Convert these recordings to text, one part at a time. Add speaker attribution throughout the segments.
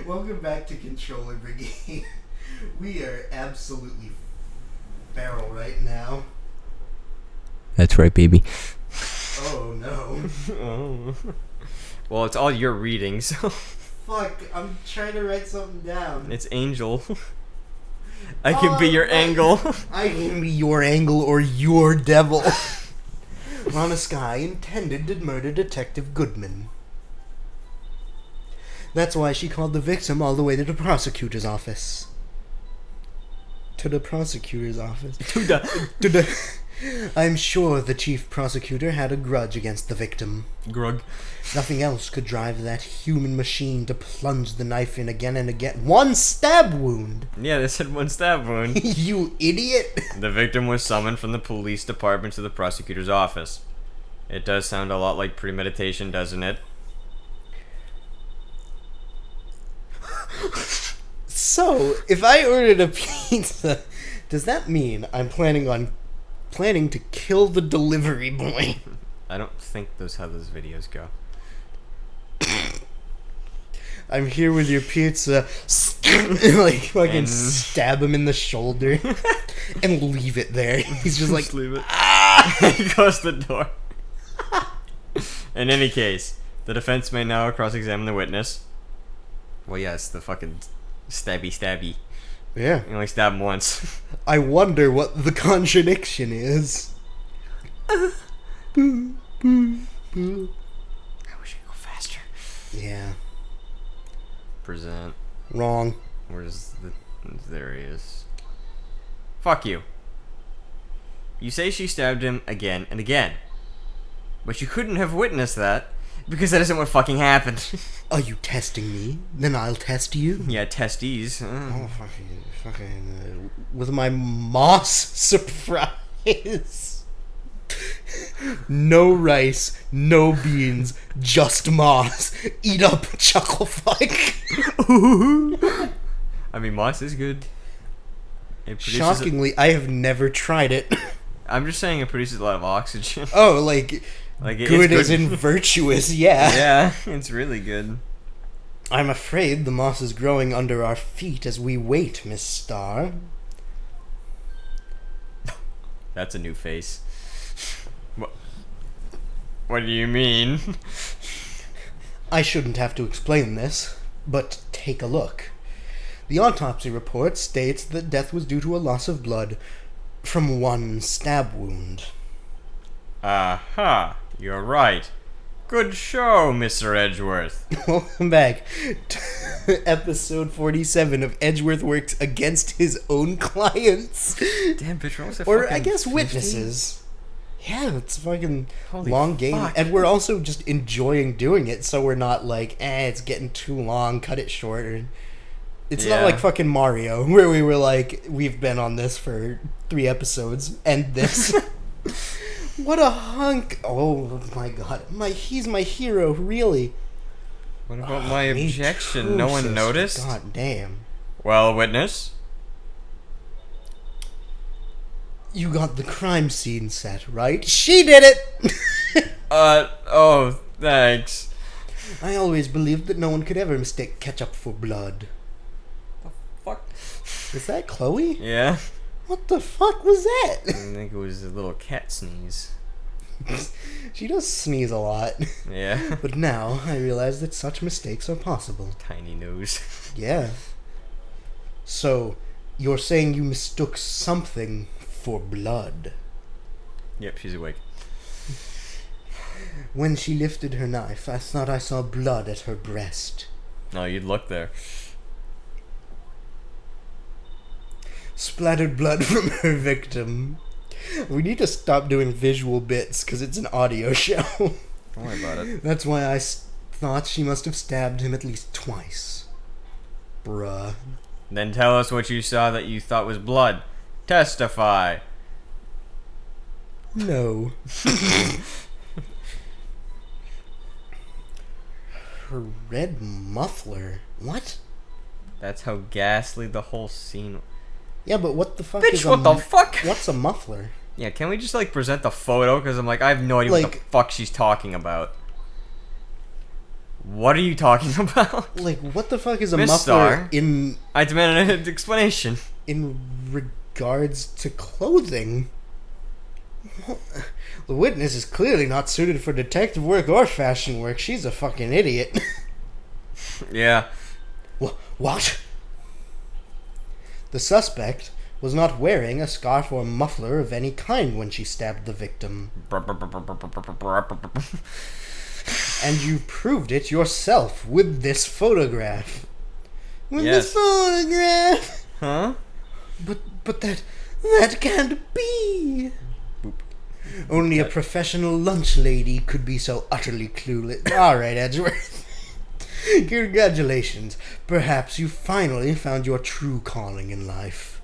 Speaker 1: Welcome back to Controller Brigade. We are absolutely feral right now.
Speaker 2: That's right, baby.
Speaker 1: Oh no.
Speaker 3: Oh. Well, it's all your reading, so.
Speaker 1: Fuck, I'm trying to write something down.
Speaker 3: It's Angel. I can be your angle.
Speaker 1: I can be your angle or your devil. Rana Sky intended to murder Detective Goodman. That's why she called the victim all the way to the prosecutor's office. To the prosecutor's office. I'm sure the chief prosecutor had a grudge against the victim.
Speaker 3: Grug.
Speaker 1: Nothing else could drive that human machine to plunge the knife in again and again. One stab wound!
Speaker 3: Yeah, they said one stab wound.
Speaker 1: You idiot!
Speaker 3: The victim was summoned from the police department to the prosecutor's office. It does sound a lot like premeditation, doesn't it?
Speaker 1: So, if I ordered a pizza, does that mean I'm planning to kill the delivery boy?
Speaker 3: I don't think that's how those videos go.
Speaker 1: I'm here with your pizza, like fucking
Speaker 3: And-
Speaker 1: stab him in the shoulder, and leave it there. He's just like,
Speaker 3: Just leave it.
Speaker 1: ah!
Speaker 3: He goes the door. In any case, the defense may now cross-examine the witness. Well, yes, the fucking stabby.
Speaker 1: Yeah.
Speaker 3: You only stab him once.
Speaker 1: I wonder what the contradiction is.
Speaker 3: I wish I could go faster.
Speaker 1: Yeah.
Speaker 3: Present.
Speaker 1: Wrong.
Speaker 3: Where's the... There he is. Fuck you. You say she stabbed him again and again. But you couldn't have witnessed that, because that isn't what fucking happened.
Speaker 1: Are you testing me? Then I'll test you.
Speaker 3: Yeah, testes.
Speaker 1: Oh, fucking, with my moss surprise. No rice, no beans, just moss. Eat up, chuckle fuck.
Speaker 3: I mean, moss is good. It produces
Speaker 1: Shockingly, I have never tried it.
Speaker 3: I'm just saying it produces a lot of oxygen.
Speaker 1: Oh, like
Speaker 3: Like
Speaker 1: good
Speaker 3: it's
Speaker 1: as in virtuous, yeah.
Speaker 3: Yeah, it's really good.
Speaker 1: I'm afraid the moss is growing under our feet as we wait, Miss Starr.
Speaker 3: That's a new face. What do you mean?
Speaker 1: I shouldn't have to explain this, but take a look. The autopsy report states that death was due to a loss of blood from one stab wound.
Speaker 3: Aha, you're right. Good show, Mr. Edgeworth.
Speaker 1: Welcome back to episode 47 of Edgeworth Works Against His Own Clients.
Speaker 3: Damn, bitch, we're almost at
Speaker 1: Or,
Speaker 3: fucking
Speaker 1: I guess,
Speaker 3: 50?
Speaker 1: witnesses. Yeah, it's a fucking
Speaker 3: Holy
Speaker 1: long game.
Speaker 3: fuck.
Speaker 1: And we're also just enjoying doing it, so we're not like, it's getting too long, cut it shorter. It's not
Speaker 3: Yeah.
Speaker 1: like fucking Mario, where we were like, we've been on this for 3 episodes, and this. What a hunk! Oh my god, he's my hero, really.
Speaker 3: What about my
Speaker 1: Me
Speaker 3: objection?
Speaker 1: too,
Speaker 3: No one
Speaker 1: sister.
Speaker 3: noticed?
Speaker 1: God damn.
Speaker 3: Well, witness?
Speaker 1: You got the crime scene set, right? She did it!
Speaker 3: Oh, thanks.
Speaker 1: I always believed that no one could ever mistake ketchup for blood.
Speaker 3: Fuck.
Speaker 1: Is that Chloe?
Speaker 3: Yeah?
Speaker 1: What the fuck was
Speaker 3: I
Speaker 1: that?
Speaker 3: think it was a little cat sneeze.
Speaker 1: She does sneeze a lot.
Speaker 3: Yeah.
Speaker 1: But now I realize that such mistakes are possible.
Speaker 3: Tiny nose.
Speaker 1: Yeah. So, you're saying you mistook something for blood?
Speaker 3: Yep, she's awake.
Speaker 1: When she lifted her knife, I thought I saw blood at her breast.
Speaker 3: No, you'd look there.
Speaker 1: Splattered blood from her victim. We need to stop doing visual bits, because it's an audio show.
Speaker 3: Don't worry about it.
Speaker 1: That's why I thought she must have stabbed him at least twice. Bruh.
Speaker 3: Then tell us what you saw that you thought was blood. Testify.
Speaker 1: No. Her red muffler. What?
Speaker 3: That's how ghastly the whole scene.
Speaker 1: Yeah, but what the fuck
Speaker 3: Bitch,
Speaker 1: is
Speaker 3: what the fuck?
Speaker 1: What's a muffler?
Speaker 3: Yeah, can we just like present the photo? Because I'm like, I have no idea what the
Speaker 1: Like-
Speaker 3: fuck she's talking about. What are you talking about?
Speaker 1: Like, what the fuck is a
Speaker 3: Miss
Speaker 1: muffler
Speaker 3: Star?
Speaker 1: in
Speaker 3: I demand an explanation.
Speaker 1: regards to clothing? The witness is clearly not suited for detective work or fashion work. She's a fucking idiot.
Speaker 3: Yeah.
Speaker 1: What? The suspect was not wearing a scarf or muffler of any kind when she stabbed the victim. And you proved it yourself with this photograph.
Speaker 3: Yes.
Speaker 1: This photograph!
Speaker 3: Huh?
Speaker 1: But that can't be!
Speaker 3: Boop.
Speaker 1: Only a professional lunch lady could be so utterly clueless. Alright, Edgeworth. Congratulations. Perhaps you finally found your true calling in life.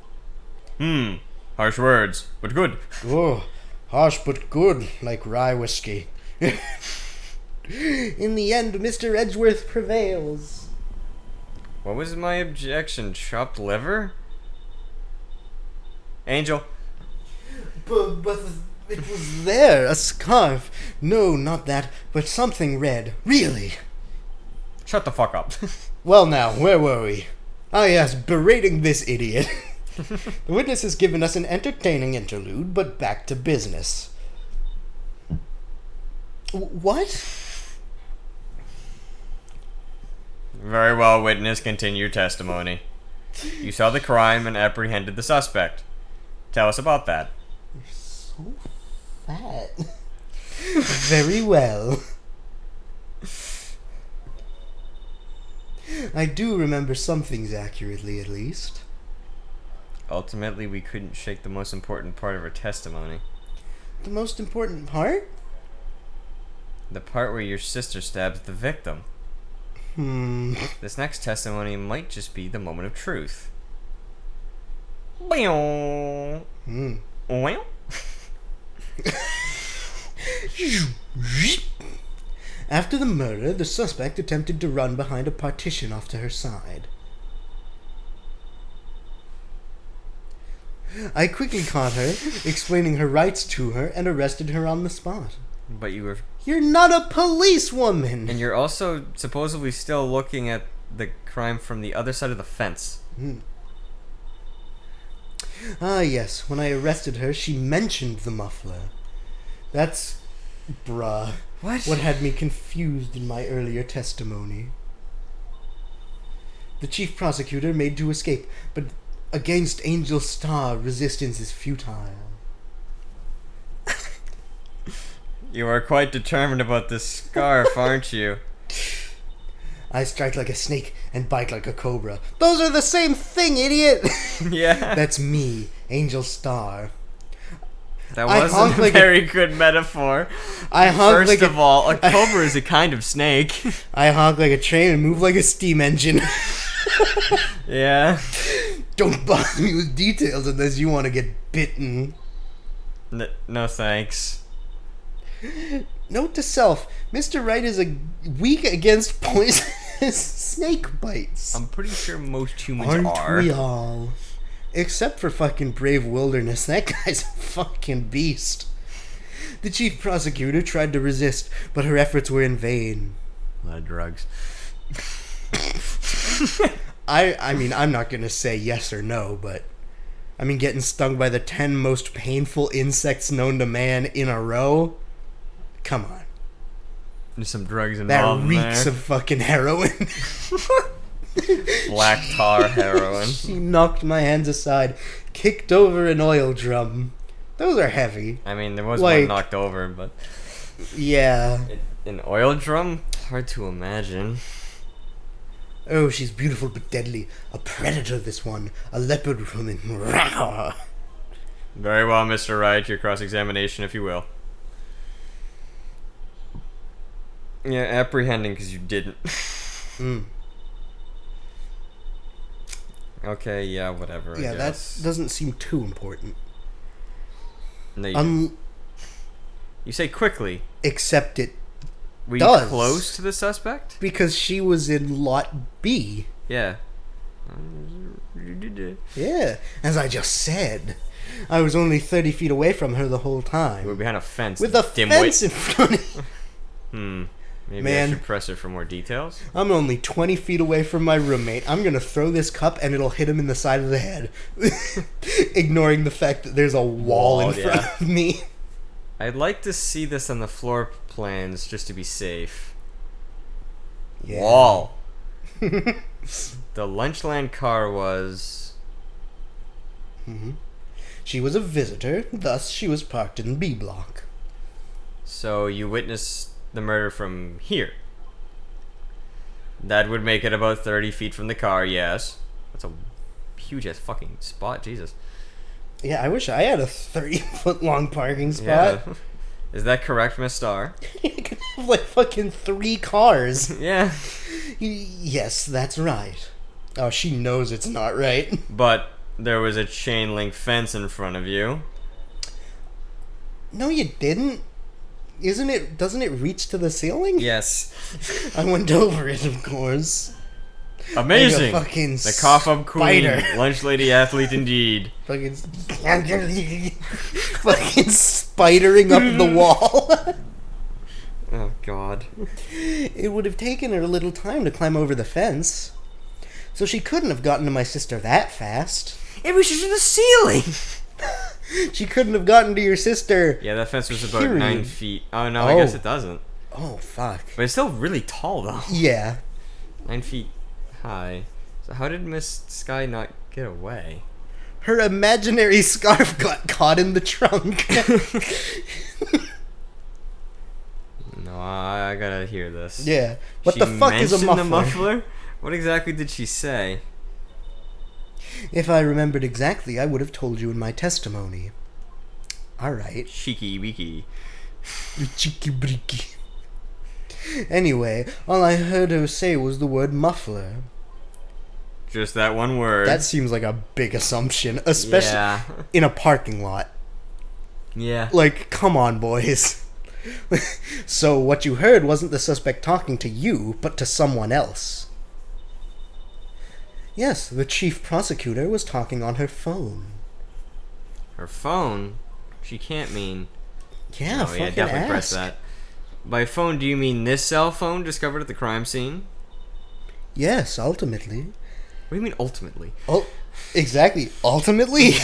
Speaker 3: Harsh words, but good.
Speaker 1: Oh, harsh but good, like rye whiskey. In the end, Mr. Edgeworth prevails.
Speaker 3: What was my objection? Chopped liver? Angel.
Speaker 1: But it was there, a scarf. No, not that, but something red. Really.
Speaker 3: Shut the fuck up.
Speaker 1: Well now, where were we? Ah yes, berating this idiot. The witness has given us an entertaining interlude, but back to business. What?
Speaker 3: Very well, witness. Continue your testimony. You saw the crime and apprehended the suspect. Tell us about that.
Speaker 1: You're so fat. Very well. I do remember some things accurately, at least.
Speaker 3: Ultimately, we couldn't shake the most important part of her testimony.
Speaker 1: The most important part?
Speaker 3: The part where your sister stabs the victim. This next testimony might just be the moment of truth. Well.
Speaker 1: After the murder, the suspect attempted to run behind a partition off to her side. I quickly caught her, explaining her rights to her, and arrested her on the spot.
Speaker 3: But you were...
Speaker 1: You're not a policewoman!
Speaker 3: And you're also supposedly still looking at the crime from the other side of the fence.
Speaker 1: Ah, yes. When I arrested her, she mentioned the muffler. That's... bruh. What had me confused in my earlier testimony. The chief prosecutor made to escape, but against Angel Star, resistance is futile.
Speaker 3: You are quite determined about this scarf, aren't you?
Speaker 1: I strike like a snake and bite like a cobra. Those are the same thing, idiot!
Speaker 3: Yeah.
Speaker 1: That's me, Angel Star.
Speaker 3: That wasn't a very good metaphor. First of all, a cobra is a kind of snake.
Speaker 1: I honk like a train and move like a steam engine.
Speaker 3: Yeah.
Speaker 1: Don't bother me with details unless you want to get bitten.
Speaker 3: No thanks.
Speaker 1: Note to self, Mr. Wright is weak against poisonous snake bites.
Speaker 3: I'm pretty sure most humans
Speaker 1: Aren't
Speaker 3: are.
Speaker 1: we all? Except for fucking Brave Wilderness. That guy's a fucking beast. The chief prosecutor tried to resist, but her efforts were in vain.
Speaker 3: A lot of drugs.
Speaker 1: I mean, I'm not going to say yes or no, but... I mean, getting stung by the 10 most painful insects known to man in a row? Come on.
Speaker 3: There's some drugs
Speaker 1: That
Speaker 3: involved
Speaker 1: reeks
Speaker 3: there.
Speaker 1: of fucking heroin.
Speaker 3: Black tar heroin.
Speaker 1: She knocked my hands aside, kicked over an oil drum. Those are heavy.
Speaker 3: I mean, there was
Speaker 1: Like-
Speaker 3: one knocked over, but...
Speaker 1: Yeah.
Speaker 3: An oil drum? Hard to imagine.
Speaker 1: Oh, she's beautiful but deadly. A predator, this one. A leopard woman. Rawr.
Speaker 3: Very well, Mr. Wright. Your cross-examination, if you will. Yeah, apprehending because you didn't. Okay, yeah, whatever. I
Speaker 1: Yeah,
Speaker 3: guess.
Speaker 1: that doesn't seem too important.
Speaker 3: No, you, you say quickly.
Speaker 1: Except it
Speaker 3: Were
Speaker 1: does.
Speaker 3: you close to the suspect?
Speaker 1: because she was in Lot B.
Speaker 3: Yeah.
Speaker 1: Yeah, as I just said. I was only 30 feet away from her the whole
Speaker 3: You were
Speaker 1: time.
Speaker 3: behind a fence.
Speaker 1: With a
Speaker 3: dimwit.
Speaker 1: fence in front of
Speaker 3: Hmm. Maybe I
Speaker 1: Man.
Speaker 3: should press it for more details.
Speaker 1: I'm only 20 feet away from my roommate. I'm gonna throw this cup and it'll hit him in the side of the head. Ignoring the fact that there's a wall in front of me.
Speaker 3: I'd like to see this on the floor plans just to be safe.
Speaker 1: Yeah.
Speaker 3: Wall. The Lunchland car was...
Speaker 1: She was a visitor, thus she was parked in B block.
Speaker 3: So you witnessed the murder from here. That would make it about 30 feet from the car, yes. That's a huge-ass fucking spot, Jesus.
Speaker 1: Yeah, I wish I had a 30-foot long parking spot.
Speaker 3: Yeah. Is that correct, Miss Star?
Speaker 1: You can have like fucking 3 cars.
Speaker 3: Yeah.
Speaker 1: Yes, that's right. Oh, she knows it's not right.
Speaker 3: But there was a chain link fence in front of you.
Speaker 1: No, you didn't. Doesn't it reach to the ceiling?
Speaker 3: Yes.
Speaker 1: I went over it, of course.
Speaker 3: Amazing.
Speaker 1: Like a fucking
Speaker 3: The cough-up queen.
Speaker 1: spider.
Speaker 3: Lunch lady athlete indeed.
Speaker 1: Fucking spidering up the wall.
Speaker 3: Oh, God.
Speaker 1: It would have taken her a little time to climb over the fence. So she couldn't have gotten to my sister that fast.
Speaker 3: It reaches to the ceiling.
Speaker 1: She couldn't have gotten to your sister.
Speaker 3: Yeah, that fence was about
Speaker 1: Period.
Speaker 3: 9 feet. Oh, no, I guess it doesn't.
Speaker 1: Oh, fuck.
Speaker 3: But it's still really tall, though.
Speaker 1: Yeah.
Speaker 3: 9 feet high. So how did Miss Sky not get away?
Speaker 1: Her imaginary scarf got caught in the trunk.
Speaker 3: No, I gotta hear this.
Speaker 1: Yeah. What
Speaker 3: She
Speaker 1: the fuck is a
Speaker 3: mentioned
Speaker 1: muffler?
Speaker 3: the muffler? What exactly did she say?
Speaker 1: If I remembered exactly, I would have told you in my testimony. Alright.
Speaker 3: Cheeky beaky.
Speaker 1: Cheeky breeky. Anyway, all I heard her say was the word muffler.
Speaker 3: Just that one word.
Speaker 1: That seems like a big assumption, especially in a parking lot.
Speaker 3: Yeah.
Speaker 1: Like, come on, boys. So what you heard wasn't the suspect talking to you, but to someone else. Yes, the chief prosecutor was talking on her phone.
Speaker 3: Her phone? She can't mean...
Speaker 1: Yeah,
Speaker 3: Oh, yeah,
Speaker 1: fucking
Speaker 3: definitely
Speaker 1: ask.
Speaker 3: press that. By phone, do you mean this cell phone discovered at the crime scene?
Speaker 1: Yes, ultimately.
Speaker 3: What do you mean ultimately?
Speaker 1: Oh, exactly. Ultimately?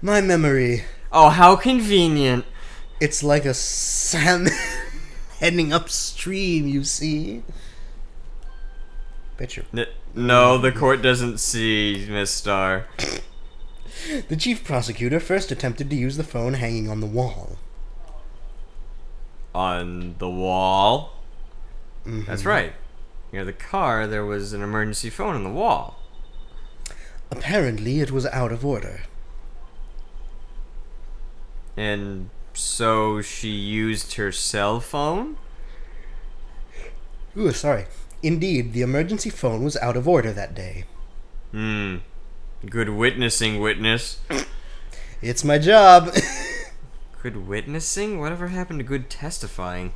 Speaker 1: My memory.
Speaker 3: Oh, how convenient.
Speaker 1: It's like a salmon heading upstream, you see. Bet you're...
Speaker 3: No, the court doesn't see, Miss Star.
Speaker 1: The chief prosecutor first attempted to use the phone hanging on the wall.
Speaker 3: On the wall? That's right. Near the car, there was an emergency phone on the wall.
Speaker 1: Apparently, it was out of order.
Speaker 3: And so she used her cell phone?
Speaker 1: Ooh, sorry. Indeed, the emergency phone was out of order that day.
Speaker 3: Good witnessing, witness.
Speaker 1: It's my job.
Speaker 3: Good witnessing? Whatever happened to good testifying?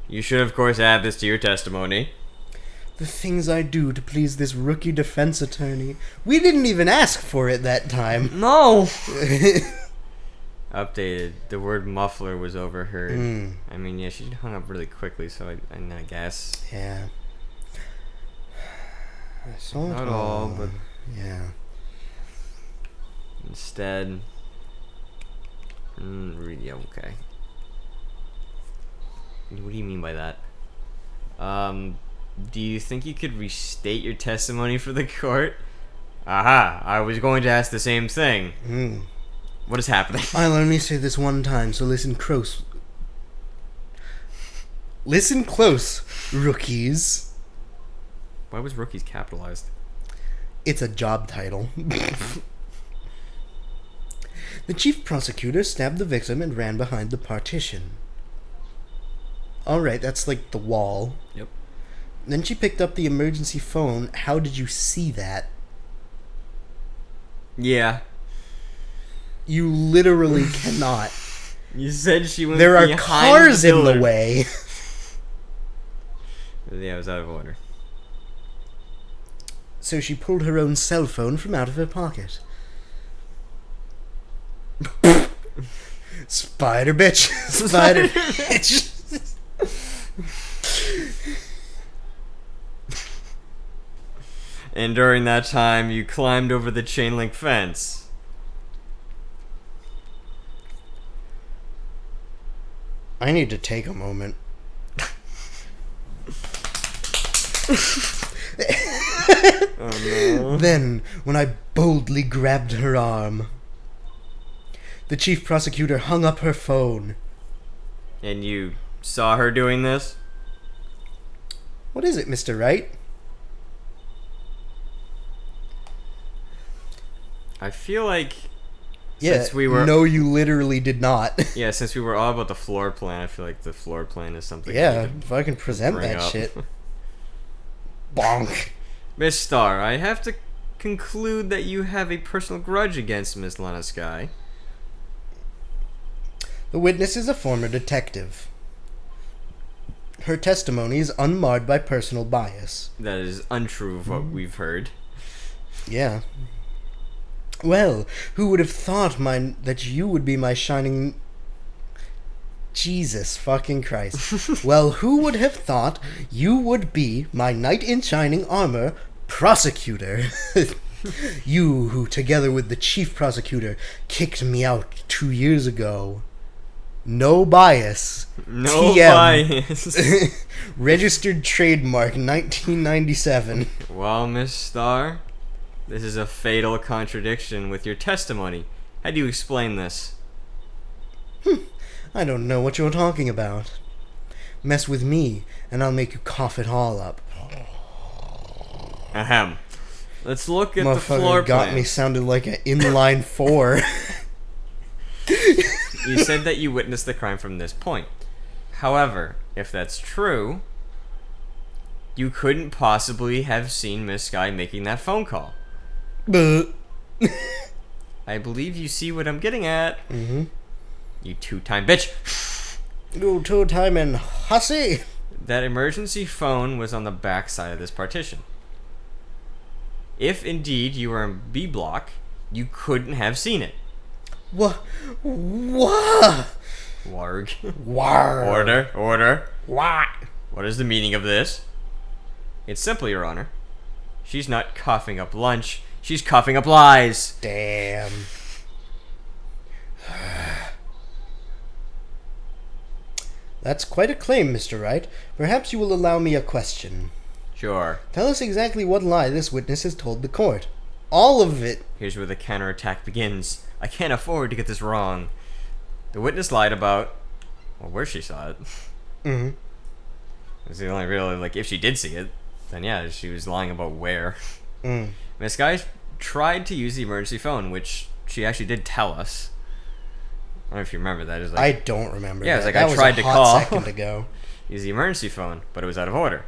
Speaker 3: You should, of course, add this to your testimony.
Speaker 1: The things I do to please this rookie defense attorney. We didn't even ask for it that time.
Speaker 3: No! Updated. The word muffler was overheard. I mean, yeah, she hung up really quickly, so I guess.
Speaker 1: Yeah. I saw it
Speaker 3: Not all, but
Speaker 1: yeah.
Speaker 3: instead... yeah, okay. What do you mean by that? Do you think you could restate your testimony for the court? Aha! I was going to ask the same thing. What is happening?
Speaker 1: I'll only say this one time, so listen close. Listen close, rookies.
Speaker 3: Why was rookies capitalized?
Speaker 1: It's a job title. The chief prosecutor stabbed the victim and ran behind the partition. Alright, that's like the wall.
Speaker 3: Yep.
Speaker 1: Then she picked up the emergency phone. How did you see that?
Speaker 3: Yeah.
Speaker 1: You literally cannot.
Speaker 3: You said she went
Speaker 1: There are
Speaker 3: behind
Speaker 1: cars
Speaker 3: the
Speaker 1: in the
Speaker 3: pillar.
Speaker 1: way.
Speaker 3: Yeah, it was out of order.
Speaker 1: So she pulled her own cell phone from out of her pocket. Spider bitch. Spider bitch.
Speaker 3: And during that time, you climbed over the chain link fence.
Speaker 1: I need to take a moment.
Speaker 3: Oh no.
Speaker 1: Then, when I boldly grabbed her arm, the chief prosecutor hung up her phone.
Speaker 3: And you saw her doing this?
Speaker 1: What is it, Mr. Wright?
Speaker 3: I feel like
Speaker 1: Yeah,
Speaker 3: since we were
Speaker 1: no, you literally did not.
Speaker 3: yeah, since we were all about the floor plan, I feel like the floor plan is something.
Speaker 1: Yeah,
Speaker 3: we could
Speaker 1: if I can present
Speaker 3: bring
Speaker 1: that
Speaker 3: up.
Speaker 1: shit. Bonk.
Speaker 3: Miss Starr, I have to conclude that you have a personal grudge against Miss Lana Sky.
Speaker 1: The witness is a former detective. Her testimony is unmarred by personal bias.
Speaker 3: That is untrue of what we've heard.
Speaker 1: Yeah. Well, who would have thought that you would be my shining... Jesus fucking Christ. Well, who would have thought you would be my knight in shining armor prosecutor? You who, together with the chief prosecutor, kicked me out 2 years ago. No bias.
Speaker 3: No
Speaker 1: TM.
Speaker 3: bias.
Speaker 1: Registered trademark 1997.
Speaker 3: Well, Miss Starr, this is a fatal contradiction with your testimony. How do you explain this?
Speaker 1: I don't know what you're talking about. Mess with me, and I'll make you cough it all up.
Speaker 3: Ahem. Let's look at the floor
Speaker 1: Motherfucker got
Speaker 3: plan.
Speaker 1: me sounded like an inline 4.
Speaker 3: You said that you witnessed the crime from this point. However, if that's true, you couldn't possibly have seen Miss Sky making that phone call.
Speaker 1: But
Speaker 3: I believe you see what I'm getting at.
Speaker 1: mm-hmm.
Speaker 3: You two-time bitch.
Speaker 1: You two-time and hussy.
Speaker 3: That emergency phone was on the back side of this partition. If indeed you were in B block, you couldn't have seen it.
Speaker 1: What?
Speaker 3: Warg.
Speaker 1: War.
Speaker 3: Order.
Speaker 1: What?
Speaker 3: What is the meaning of this? It's simple, Your Honor. She's not coughing up lunch. She's coughing up lies.
Speaker 1: Damn. That's quite a claim, Mr. Wright. Perhaps you will allow me a question.
Speaker 3: Sure.
Speaker 1: Tell us exactly what lie this witness has told the court. All of it.
Speaker 3: Here's where the counterattack begins. I can't afford to get this wrong. The witness lied about, well, where she saw it.
Speaker 1: Mm-hmm.
Speaker 3: It's the only really, like, if she did see it, then yeah, she was lying about where.
Speaker 1: Mm.
Speaker 3: Miss Guy tried to use the emergency phone, which she actually did tell us. I don't know if you remember that. It was like,
Speaker 1: I don't remember.
Speaker 3: Yeah,
Speaker 1: that.
Speaker 3: it's like
Speaker 1: that
Speaker 3: I
Speaker 1: was
Speaker 3: tried
Speaker 1: a
Speaker 3: to
Speaker 1: hot
Speaker 3: call.
Speaker 1: second ago.
Speaker 3: use the emergency phone, but it was out of order.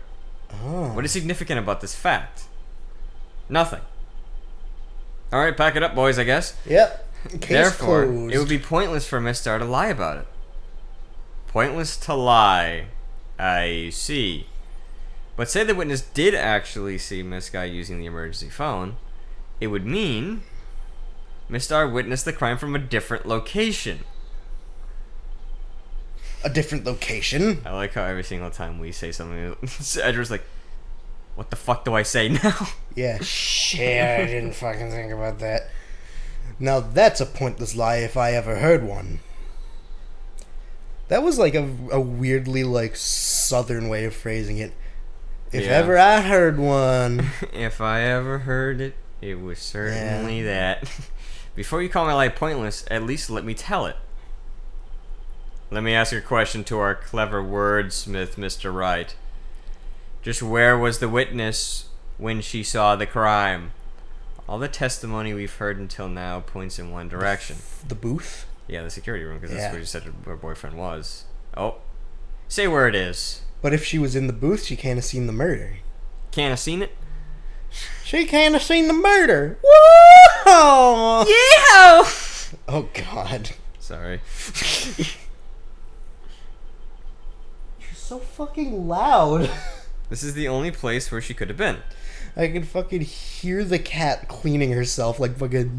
Speaker 1: Oh.
Speaker 3: What is significant about this fact? Nothing. Alright, pack it up, boys, I guess.
Speaker 1: Yep. Case
Speaker 3: Therefore,
Speaker 1: closed.
Speaker 3: it would be pointless for Miss Starr to lie about it. Pointless to lie. I see. But say the witness did actually see Miss Guy using the emergency phone, it would mean Miss Starr witnessed the crime from a different location.
Speaker 1: A different location.
Speaker 3: I like how every single time we say something, Edgar's like, what the fuck do I say now?
Speaker 1: Yeah, shit, I didn't fucking think about that. Now that's a pointless lie if I ever heard one. That was like a weirdly like southern way of phrasing it. If
Speaker 3: Yeah.
Speaker 1: ever I heard one.
Speaker 3: If I ever heard it, it was certainly that. Before you call my lie pointless, at least let me tell it. Let me ask a question to our clever wordsmith, Mr. Wright. Just where was the witness when she saw the crime? All the testimony we've heard until now points in one direction.
Speaker 1: The booth?
Speaker 3: Yeah, the security room, because
Speaker 1: Yeah.
Speaker 3: that's where you said her boyfriend was. Oh. Say where it is.
Speaker 1: But if she was in the booth, she can't have seen the murder.
Speaker 3: Can't have seen it?
Speaker 1: She can't have seen the murder. Whoa!
Speaker 3: Yeah!
Speaker 1: Oh, God.
Speaker 3: Sorry.
Speaker 1: You're so fucking loud.
Speaker 3: This is the only place where she could have been.
Speaker 1: I can fucking hear the cat cleaning herself like fucking...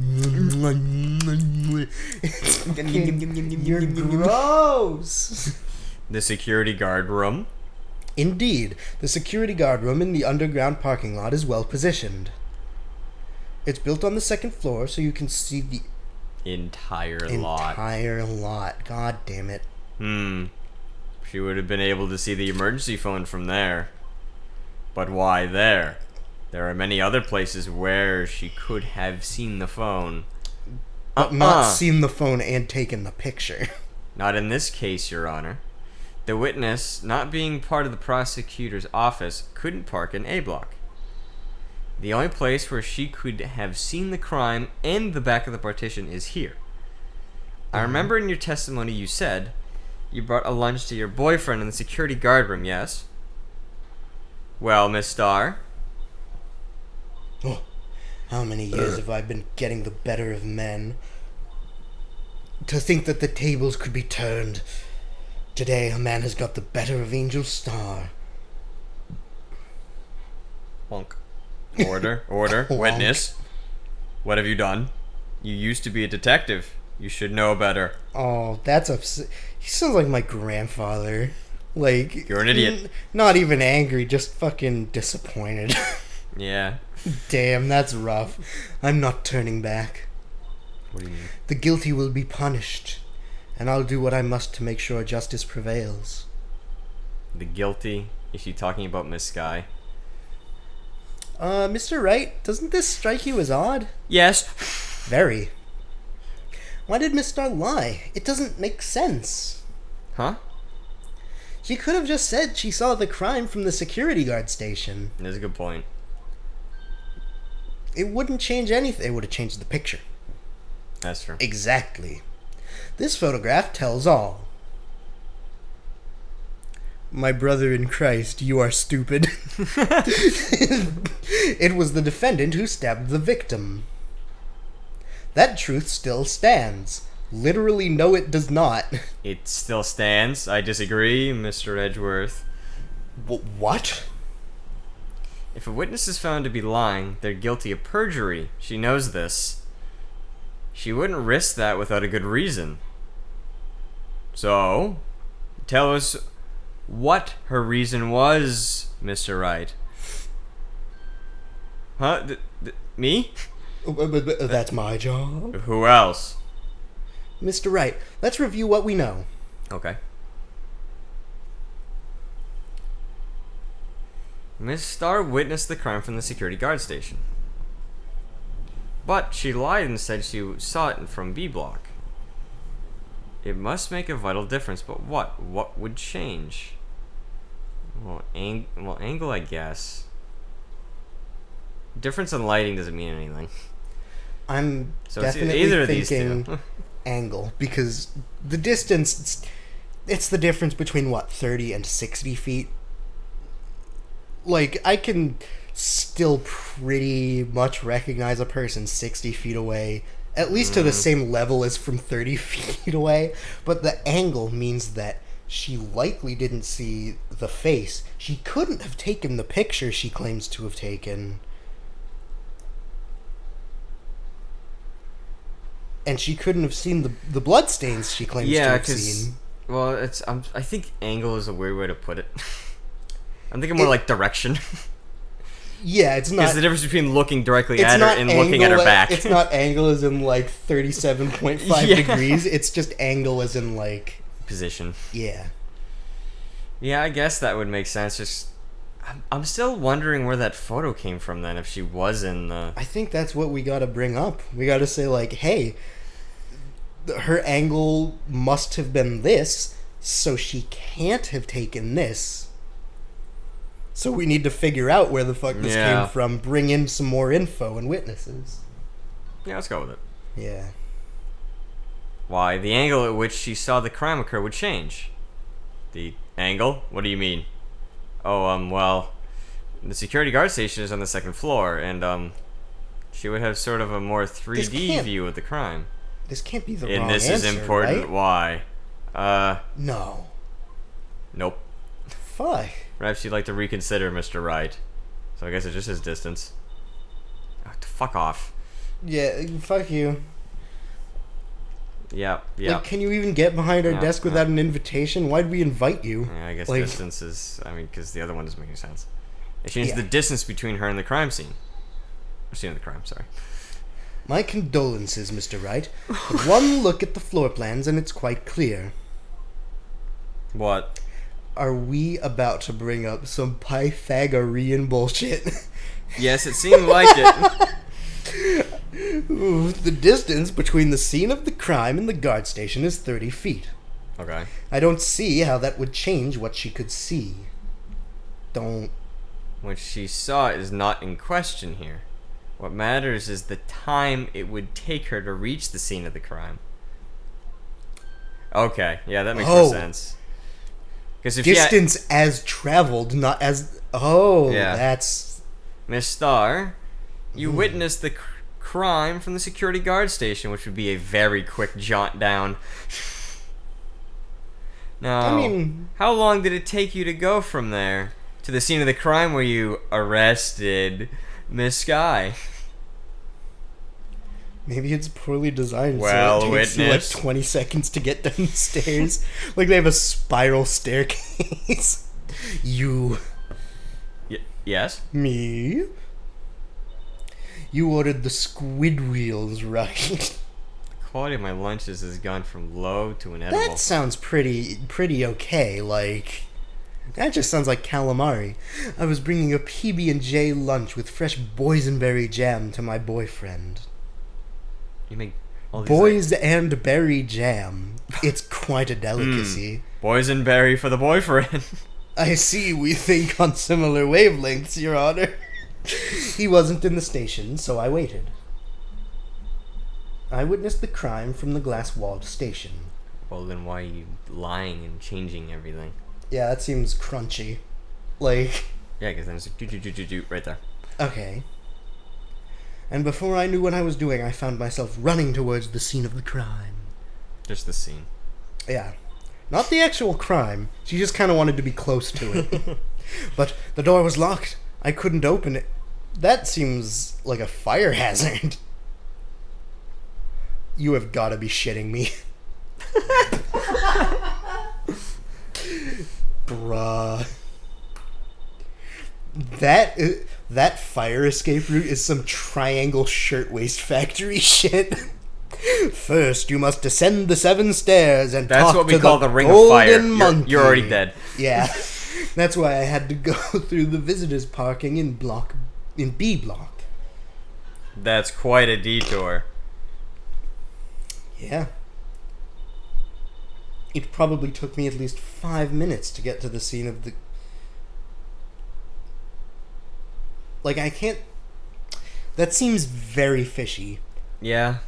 Speaker 1: It's fucking... You're gross.
Speaker 3: The security guard room.
Speaker 1: Indeed, the security guard room in the underground parking lot is well positioned. It's built on the second floor, so you can see the
Speaker 3: Entire
Speaker 1: lot. God damn it.
Speaker 3: She would have been able to see the emergency phone from there. But why there? There are many other places where she could have seen the phone.
Speaker 1: But not seen the phone and taken the picture.
Speaker 3: Not in this case, Your Honor. The witness, not being part of the prosecutor's office, couldn't park in A block. The only place where she could have seen the crime and the back of the partition is here. I remember in your testimony you said you brought a lunch to your boyfriend in the security guard room, yes? Well, Miss Starr?
Speaker 1: Oh, how many years have I been getting the better of men? To think that the tables could be turned. Today, a man has got the better of Angel Starr.
Speaker 3: Honk. Order. Witness. What have you done? You used to be a detective. You should know better.
Speaker 1: Oh, that's upset. He sounds like my grandfather. Like,
Speaker 3: you're an idiot.
Speaker 1: Not even angry, just fucking disappointed.
Speaker 3: Yeah.
Speaker 1: Damn, that's rough. I'm not turning back.
Speaker 3: What do you mean?
Speaker 1: The guilty will be punished, and I'll do what I must to make sure justice prevails.
Speaker 3: The guilty? Is she talking about Miss Sky?
Speaker 1: Mr. Wright, doesn't this strike you as odd?
Speaker 3: Yes.
Speaker 1: Very. Why did Miss Starr lie? It doesn't make sense.
Speaker 3: Huh?
Speaker 1: She could have just said she saw the crime from the security guard station.
Speaker 3: That's a good point.
Speaker 1: It wouldn't change anything. It would have changed the picture.
Speaker 3: That's true.
Speaker 1: Exactly. This photograph tells all. My brother in Christ, you are stupid. It was the defendant who stabbed the victim. That truth still stands. Literally, no, it does not.
Speaker 3: It still stands. I disagree, Mr. Edgeworth.
Speaker 1: What?
Speaker 3: If a witness is found to be lying, they're guilty of perjury. She knows this. She wouldn't risk that without a good reason. So, tell us what her reason was, Mr. Wright. Huh? Me?
Speaker 1: That's my job.
Speaker 3: Who else?
Speaker 1: Mr. Wright, let's review what we know.
Speaker 3: Okay. Miss Starr witnessed the crime from the security guard station. But she lied and said she saw it from B block. It must make a vital difference, but what? What would change? Well, angle, I guess. Difference in lighting doesn't mean anything.
Speaker 1: I'm
Speaker 3: so
Speaker 1: definitely
Speaker 3: it's either of
Speaker 1: thinking
Speaker 3: these two.
Speaker 1: Angle, because the distance, it's the difference between, 30 and 60 feet? Like, I can still pretty much recognize a person 60 feet away, at least to the same level as from 30 feet away, but the angle means that she likely didn't see the face. She couldn't have taken the picture she claims to have taken. And she couldn't have seen the bloodstains she claims to have seen.
Speaker 3: Well, I think angle is a weird way to put it. I'm thinking more like direction.
Speaker 1: Yeah, it's not.
Speaker 3: It's the difference between looking directly at her and looking at her back.
Speaker 1: It's not angle as in 37.5 degrees. It's just angle as in
Speaker 3: position.
Speaker 1: Yeah.
Speaker 3: Yeah, I guess that would make sense. Just, I'm still wondering where that photo came from then. If she was in the.
Speaker 1: I think that's what we gotta bring up. We gotta say hey, her angle must have been this, so she can't have taken this. So we need to figure out where the fuck this came from, bring in some more info and witnesses.
Speaker 3: Yeah, let's go with it.
Speaker 1: Yeah.
Speaker 3: Why? The angle at which she saw the crime occur would change. The angle? What do you mean? Oh, well, the security guard station is on the second floor, and, she would have sort of a more 3D view of the crime.
Speaker 1: This can't be the wrong
Speaker 3: answer,
Speaker 1: answer,
Speaker 3: And this is important.
Speaker 1: right?
Speaker 3: Why?
Speaker 1: No.
Speaker 3: Nope.
Speaker 1: Fuck.
Speaker 3: Perhaps you'd like to reconsider, Mr. Wright. So I guess it's just his distance. Oh, fuck off.
Speaker 1: Yeah, fuck you.
Speaker 3: Yeah.
Speaker 1: Like, can you even get behind our
Speaker 3: Yeah,
Speaker 1: desk without an invitation? Why'd we invite you?
Speaker 3: Yeah, I guess
Speaker 1: Like-
Speaker 3: distance is... I mean, because the other one doesn't make any sense. It changed
Speaker 1: Yeah.
Speaker 3: the distance between her and the crime scene. Or scene of the crime, sorry.
Speaker 1: My condolences, Mr. Wright. But one look at the floor plans and it's quite clear.
Speaker 3: What?
Speaker 1: Are we about to bring up some Pythagorean bullshit?
Speaker 3: Yes, it seemed like it.
Speaker 1: Ooh, the distance between the scene of the crime and the guard station is 30 feet.
Speaker 3: Okay.
Speaker 1: I don't see how that would change what she could see. Don't...
Speaker 3: What she saw is not in question here. What matters is the time it would take her to reach the scene of the crime. Okay, yeah, that makes more sense. Because if
Speaker 1: distance as traveled, not as... Oh,
Speaker 3: Yeah.
Speaker 1: that's...
Speaker 3: Miss Starr, you witnessed the crime from the security guard station, which would be a very quick jaunt down. Now,
Speaker 1: I mean...
Speaker 3: how long did it take you to go from there to the scene of the crime where you arrested Miss Sky?
Speaker 1: Maybe it's poorly designed,
Speaker 3: Well,
Speaker 1: so it takes you like
Speaker 3: witness.
Speaker 1: 20 seconds to get down the stairs. Like they have a spiral staircase. You...
Speaker 3: Yes?
Speaker 1: Me? You ordered the squid wheels, right?
Speaker 3: The quality of my lunches has gone from low to inedible.
Speaker 1: That sounds pretty okay, like... That just sounds like calamari. I was bringing a PB&J lunch with fresh boysenberry jam to my boyfriend.
Speaker 3: You make all these
Speaker 1: Boys and berry jam. It's quite a delicacy.
Speaker 3: boysenberry for the boyfriend.
Speaker 1: I see we think on similar wavelengths, Your Honor. He wasn't in the station, so I waited. I witnessed the crime from the glass-walled station.
Speaker 3: Well, then why are you lying and changing everything?
Speaker 1: Yeah, that seems crunchy. Like...
Speaker 3: Yeah, because then it's like do right there.
Speaker 1: Okay. And before I knew what I was doing, I found myself running towards the scene of the crime.
Speaker 3: Just the scene.
Speaker 1: Yeah. Not the actual crime. She just kind of wanted to be close to it. But the door was locked. I couldn't open it. That seems like a fire hazard. You have got to be shitting me. Bruh. That fire escape route is some Triangle Shirtwaist Factory shit. First, you must descend the 7 stairs and
Speaker 3: That's
Speaker 1: talk
Speaker 3: what we
Speaker 1: to
Speaker 3: call
Speaker 1: the
Speaker 3: the Ring of Fire.
Speaker 1: Golden Monkey.
Speaker 3: You're already dead.
Speaker 1: Yeah. That's why I had to go through the visitors parking in B block.
Speaker 3: That's quite a detour.
Speaker 1: Yeah. It probably took me at least 5 minutes to get to the scene of the... Like, I can't... That seems very fishy.
Speaker 3: Yeah.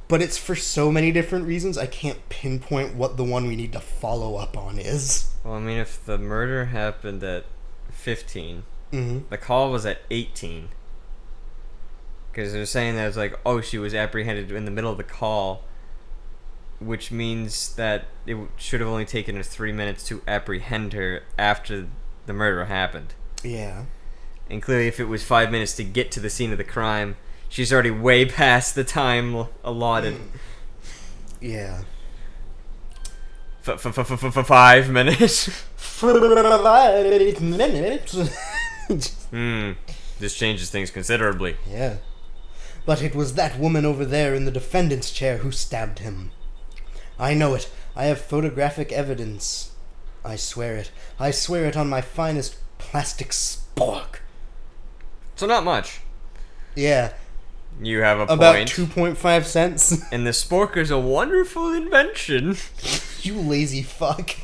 Speaker 1: But it's for so many different reasons, I can't pinpoint what the one we need to follow up on is.
Speaker 3: Well, I mean, if the murder happened at 15,
Speaker 1: Mm-hmm.
Speaker 3: the call was at 18. Because they're saying that it's like, oh, she was apprehended in the middle of the call, which means that it should have only taken her 3 minutes to apprehend her after the murder happened.
Speaker 1: Yeah.
Speaker 3: And clearly, if it was 5 minutes to get to the scene of the crime, she's already way past the time allotted.
Speaker 1: Yeah.
Speaker 3: 5 minutes.
Speaker 1: 5 minutes.
Speaker 3: This changes things considerably.
Speaker 1: Yeah. But it was that woman over there in the defendant's chair who stabbed him. I know it. I have photographic evidence. I swear it. I swear it on my finest plastic spork.
Speaker 3: So not much.
Speaker 1: Yeah.
Speaker 3: You have a
Speaker 1: About
Speaker 3: point.
Speaker 1: 2.5 cents.
Speaker 3: And the sporker's a wonderful invention.
Speaker 1: You lazy fuck.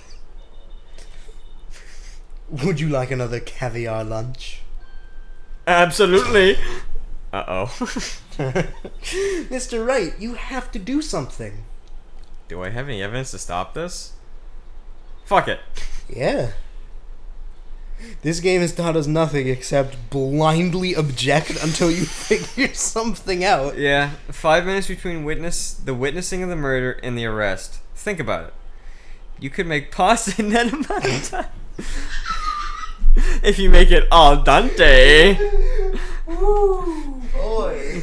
Speaker 1: Would you like another caviar lunch?
Speaker 3: Absolutely. Uh-oh.
Speaker 1: Mr. Wright, you have to do something.
Speaker 3: Do I have any evidence to stop this? Fuck it.
Speaker 1: Yeah. This game has taught us nothing except blindly object until you figure something out.
Speaker 3: Yeah, 5 minutes between the witnessing of the murder and the arrest. Think about it. You could make pasta in that amount of time. If you make it al dente.
Speaker 1: Ooh, boy.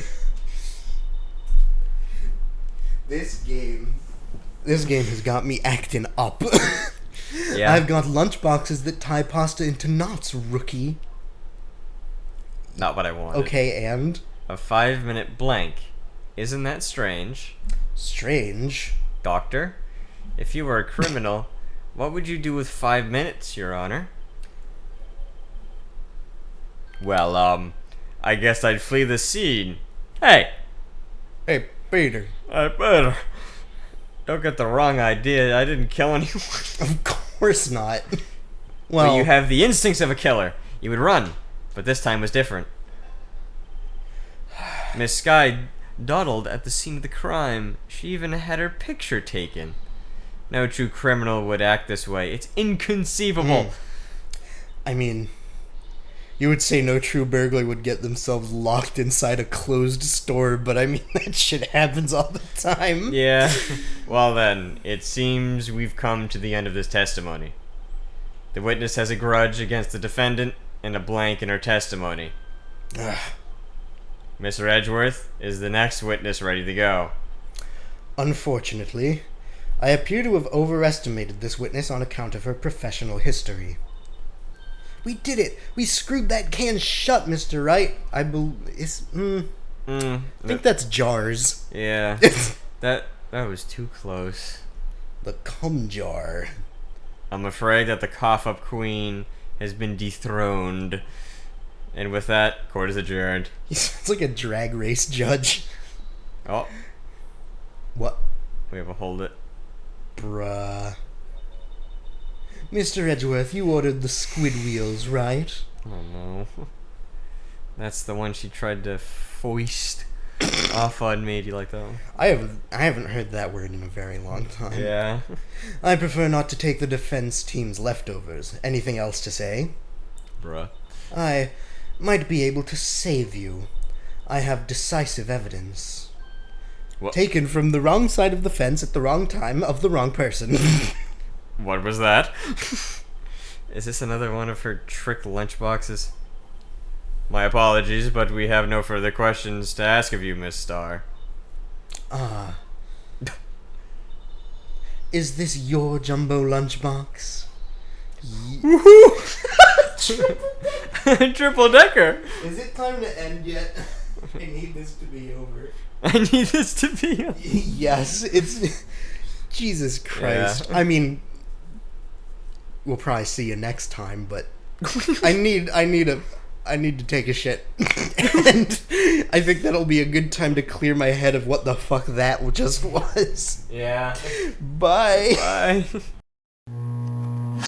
Speaker 1: This game has got me acting up.
Speaker 3: Yeah.
Speaker 1: I've got lunchboxes that tie pasta into knots, rookie.
Speaker 3: Not what I wanted.
Speaker 1: Okay, and?
Speaker 3: A 5-minute blank. Isn't that strange?
Speaker 1: Strange.
Speaker 3: Doctor, if you were a criminal, what would you do with 5 minutes, Your Honor? Well, I guess I'd flee the scene. Hey,
Speaker 1: Peter.
Speaker 3: I better. Don't get the wrong idea. I didn't kill anyone.
Speaker 1: Of course not.
Speaker 3: But
Speaker 1: Well,
Speaker 3: you have the instincts of a killer. You would run, but this time was different. Miss Skye dawdled at the scene of the crime. She even had her picture taken. No true criminal would act this way. It's inconceivable.
Speaker 1: I mean, you would say no true burglar would get themselves locked inside a closed store, but I mean, that shit happens all the time.
Speaker 3: Yeah. Well then, it seems we've come to the end of this testimony. The witness has a grudge against the defendant and a blank in her testimony.
Speaker 1: Ugh.
Speaker 3: Mr. Edgeworth, is the next witness ready to go?
Speaker 1: Unfortunately, I appear to have overestimated this witness on account of her professional history. We did it! We screwed that can shut, Mr. Wright. I think that's jars.
Speaker 3: Yeah. That was too close.
Speaker 1: The cum jar.
Speaker 3: I'm afraid that the cough-up queen has been dethroned. And with that, court is adjourned.
Speaker 1: He sounds like a drag race judge.
Speaker 3: Oh,
Speaker 1: What?
Speaker 3: we have a hold it.
Speaker 1: Bruh. Mr. Edgeworth, you ordered the squid wheels, right?
Speaker 3: Oh no. That's the one she tried to foist off on me. Do you like that one?
Speaker 1: I haven't heard that word in a very long time.
Speaker 3: Yeah.
Speaker 1: I prefer not to take the defense team's leftovers. Anything else to say?
Speaker 3: Bruh.
Speaker 1: I might be able to save you. I have decisive evidence.
Speaker 3: What?
Speaker 1: Taken from the wrong side of the fence at the wrong time of the wrong person.
Speaker 3: What was that? Is this another one of her trick lunchboxes? My apologies, but we have no further questions to ask of you, Miss Starr.
Speaker 1: Is this your jumbo lunchbox?
Speaker 3: Triple decker!
Speaker 1: Is it time to end yet? I need this to be over.
Speaker 3: I need this to be.
Speaker 1: Yes, it's... Jesus Christ.
Speaker 3: Yeah.
Speaker 1: I mean, we'll probably see you next time, but I need to take a shit. And I think that'll be a good time to clear my head of what the fuck that just was.
Speaker 3: Yeah.
Speaker 1: Bye.
Speaker 3: Bye.